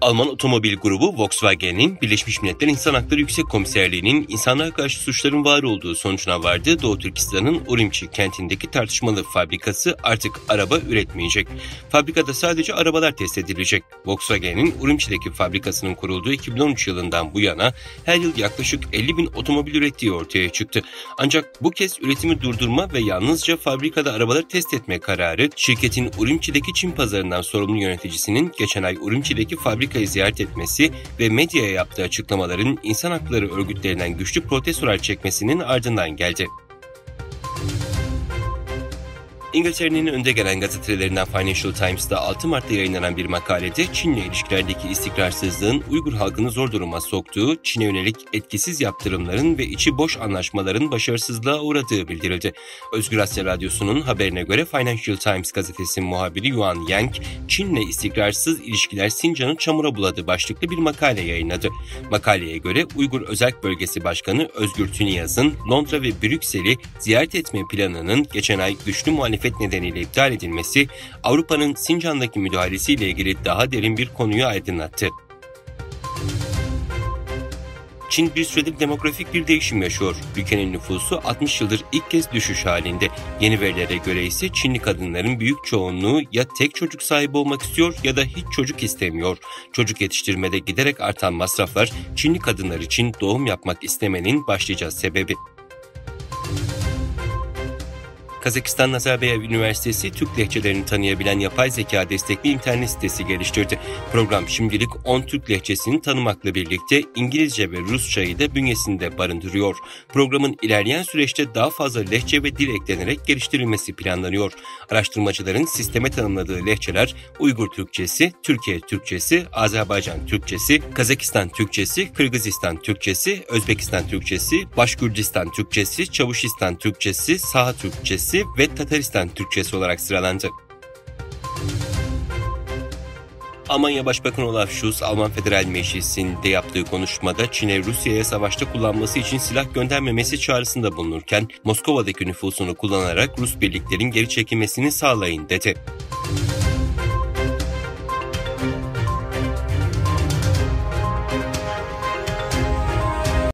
Alman otomobil grubu Volkswagen'in Birleşmiş Milletler İnsan Hakları Yüksek Komiserliği'nin insanlığa karşı suçların var olduğu sonucuna vardığı Doğu Türkistan'ın Urumçi kentindeki tartışmalı fabrikası artık araba üretmeyecek. Fabrikada sadece arabalar test edilecek. Volkswagen'in Urumçi'deki fabrikasının kurulduğu 2013 yılından bu yana her yıl yaklaşık 50 bin otomobil ürettiği ortaya çıktı. Ancak bu kez üretimi durdurma ve yalnızca fabrikada arabaları test etme kararı şirketin Urumçi'deki Çin pazarından sorumlu yöneticisinin geçen ay Urumçi'deki fabrikayı ziyaret etmesi ve medyaya yaptığı açıklamaların insan hakları örgütlerinden güçlü protestolar çekmesinin ardından geldi. İngiltere'nin önde gelen gazetelerinden Financial Times'ta 6 Mart'ta yayınlanan bir makalede Çin'le ilişkilerdeki istikrarsızlığın Uygur halkını zor duruma soktuğu, Çin'e yönelik etkisiz yaptırımların ve içi boş anlaşmaların başarısızlığa uğradığı bildirildi. Özgür Asya Radyosu'nun haberine göre Financial Times gazetesinin muhabiri Yuan Yang, Çin'le istikrarsız ilişkiler Sincan'ı çamura buladı başlıklı bir makale yayınladı. Makaleye göre Uygur Özerk Bölgesi Başkanı Özgür Tüniyaz'ın Londra ve Brüksel'i ziyaret etme planının geçen ay güçlü muhalefet nedeniyle iptal edilmesi, Avrupa'nın Sincan'daki müdahalesiyle ilgili daha derin bir konuyu aydınlattı. Çin bir süredir demografik bir değişim yaşıyor. Ülkenin nüfusu 60 yıldır ilk kez düşüş halinde. Yeni verilere göre ise Çinli kadınların büyük çoğunluğu ya tek çocuk sahibi olmak istiyor ya da hiç çocuk istemiyor. Çocuk yetiştirmede giderek artan masraflar Çinli kadınlar için doğum yapmak istemenin başlıca sebebi. Kazakistan Nazarbayev Üniversitesi Türk lehçelerini tanıyabilen yapay zeka destekli internet sitesi geliştirdi. Program şimdilik 10 Türk lehçesini tanımakla birlikte İngilizce ve Rusçayı da bünyesinde barındırıyor. Programın ilerleyen süreçte daha fazla lehçe ve dil eklenerek geliştirilmesi planlanıyor. Araştırmacıların sisteme tanımladığı lehçeler Uygur Türkçesi, Türkiye Türkçesi, Azerbaycan Türkçesi, Kazakistan Türkçesi, Kırgızistan Türkçesi, Özbekistan Türkçesi, Başkurdistan Türkçesi, Çavuşistan Türkçesi, Saha Türkçesi ve Tataristan Türkçesi olarak sıralandı. Almanya Başbakanı Olaf Scholz, Alman Federal Meclisi'nde yaptığı konuşmada Çin'e Rusya'ya savaşta kullanması için silah göndermemesi çağrısında bulunurken Moskova'daki nüfusunu kullanarak Rus birliklerin geri çekilmesini sağlayın dedi.